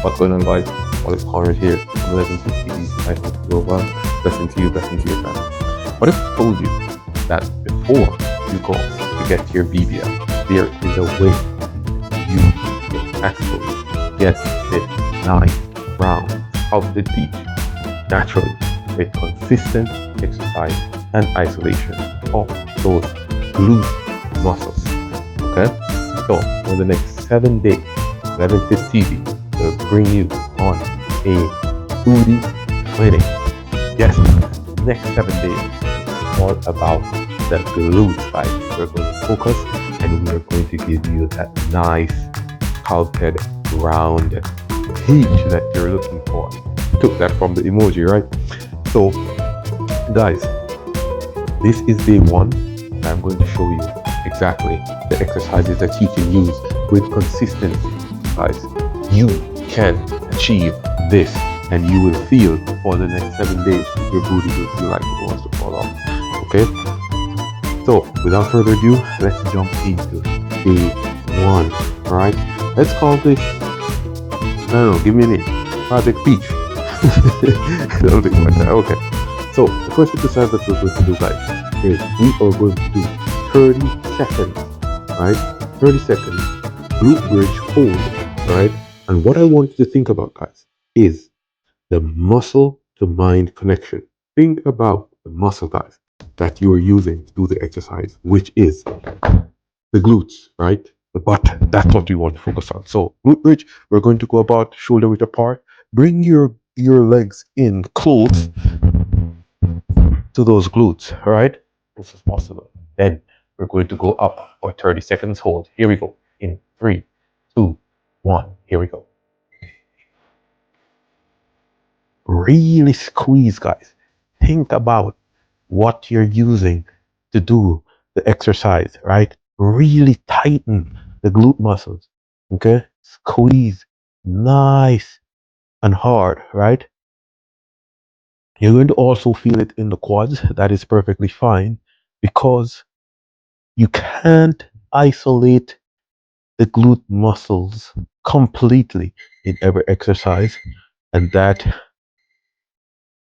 What's going on, guys? Alex Conrad here from ElevenfitTV. I hope you're well. Blessing to you, blessing to your family. What if I told you that before you go to get your BBL, there is a way you can actually get this nice, round, sculpted peach naturally with consistent exercise and isolation of those glute muscles? Okay? So, for the next 7 days, ElevenfitTV will bring you on a booty clinic. Yes, next 7 days is all about the glute side. We're going to focus and we're going to give you that nice, sculpted, round peach that you're looking for. Took that from the emoji, right? So, guys, this is day 1, and I'm going to show you exactly the exercises that you can use with consistency. Guys, you can achieve this, and you will feel for the next 7 days your booty will feel like it wants to fall off. Okay? So, without further ado, let's jump into day 1. Alright? Let's call this, I don't know, give me a name. Project Peach. That'll be like that. Okay. So, the first exercise that we're going to do, guys, is we are going to do 30 seconds. Right? 30 seconds. Glute bridge hold. Right? And what I want you to think about, guys, is the muscle to mind connection. Think about the muscle, guys, that you are using to do the exercise, which is the glutes, right? But that's what we want to focus on. So, glute bridge, we're going to go about shoulder width apart. Bring your legs in close to those glutes, all right? Close as possible. Then we're going to go up for 30 seconds hold. Here we go. In 3, 2, 1. Here we go. Really squeeze, guys. Think about what you're using to do the exercise, right? Really tighten the glute muscles. Okay? Squeeze nice and hard, right? You're going to also feel it in the quads. That is perfectly fine because you can't isolate the glute muscles completely in every exercise, and that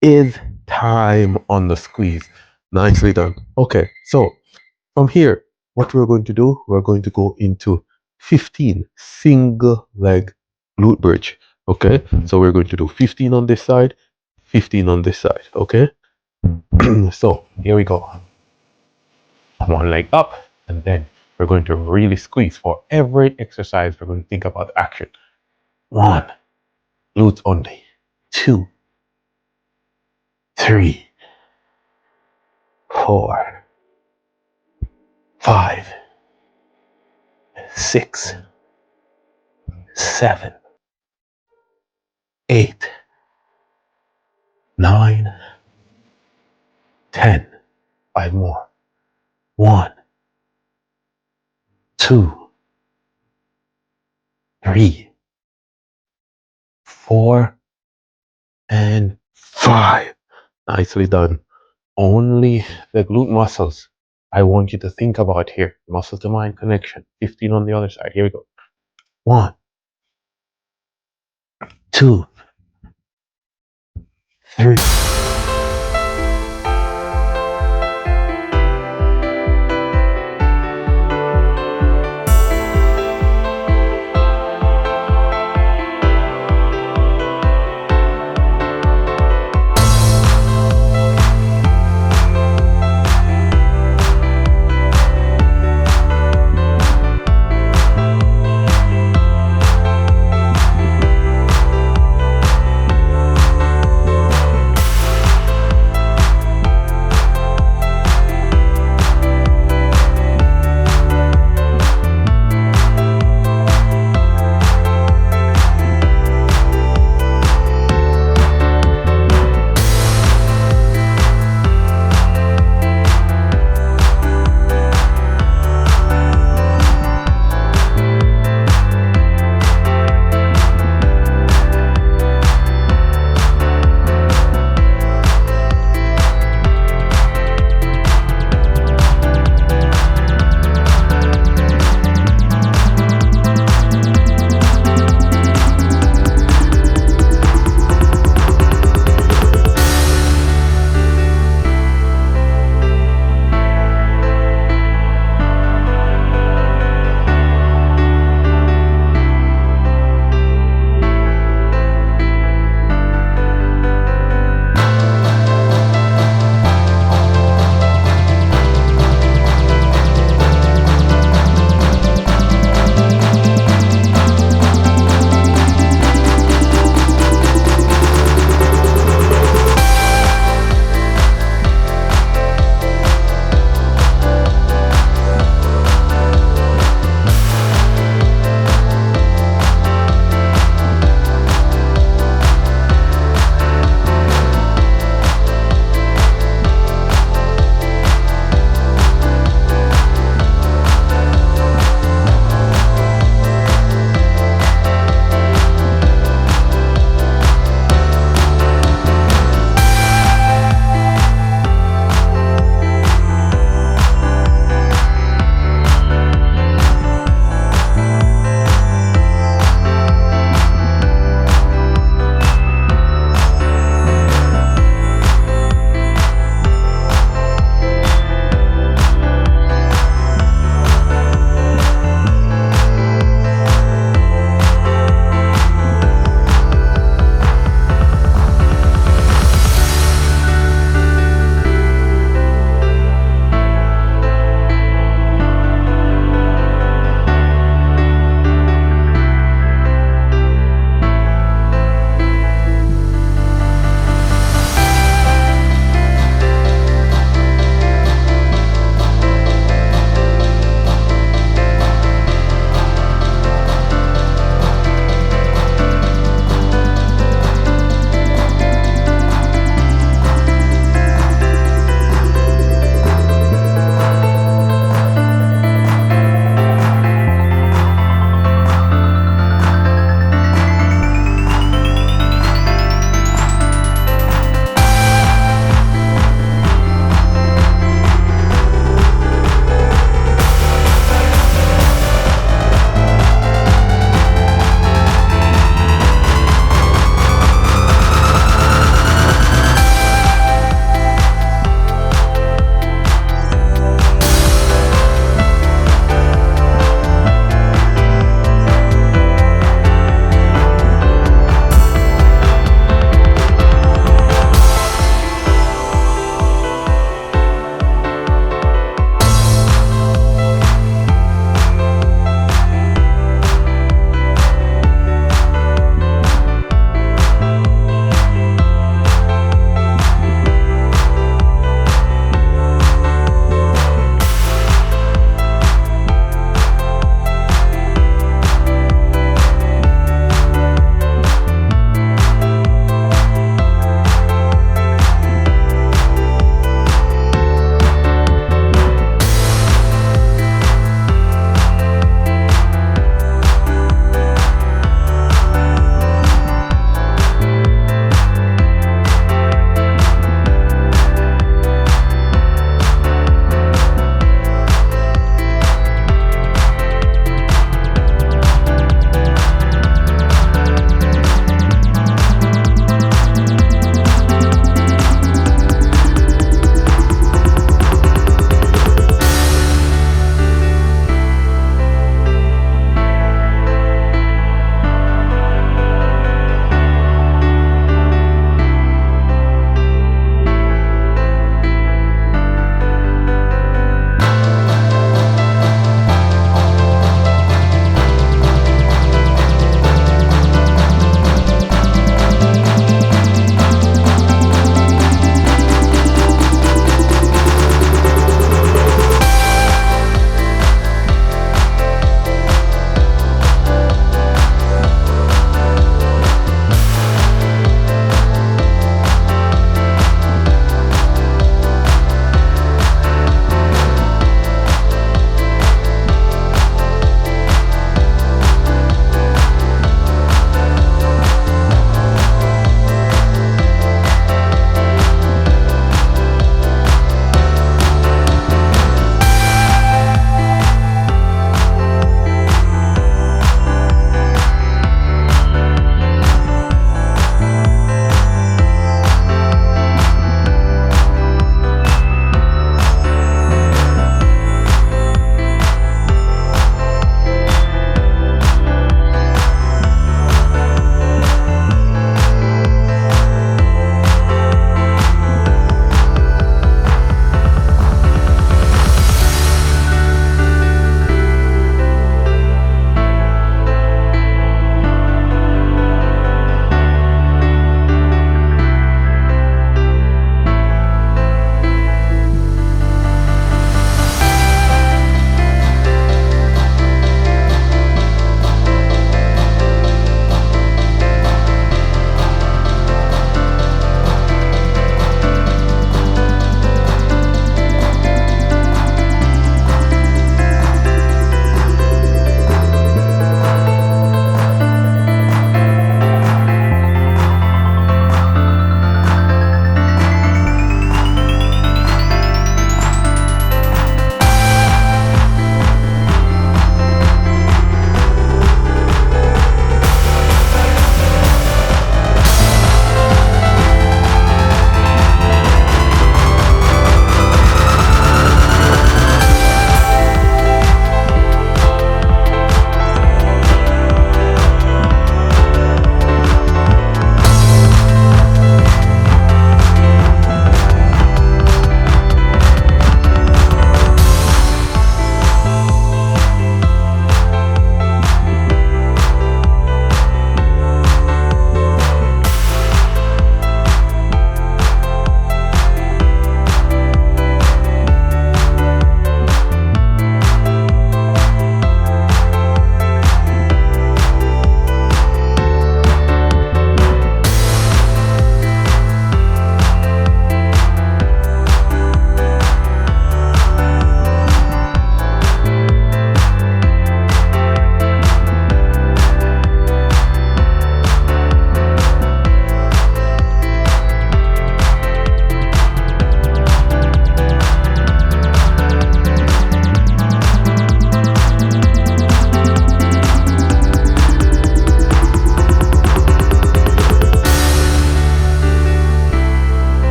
is time on the squeeze. Nicely done. Okay, so from here, what we're going to do, we're going to go into 15 single leg glute bridge. Okay, so we're going to do 15 on this side, 15 on this side. Okay, so here we go. One leg up, and then we're going to really squeeze. For every exercise, we're going to think about action. 1, glutes only. 2, 3, 4, 5, 6, 7, 8, 9, 10. 5 more. 1, 2, 3, 4, and 5. Nicely done. Only the glute muscles I want you to think about here. Muscle to mind connection. 15 on the other side. Here we go. 1, 2, 3,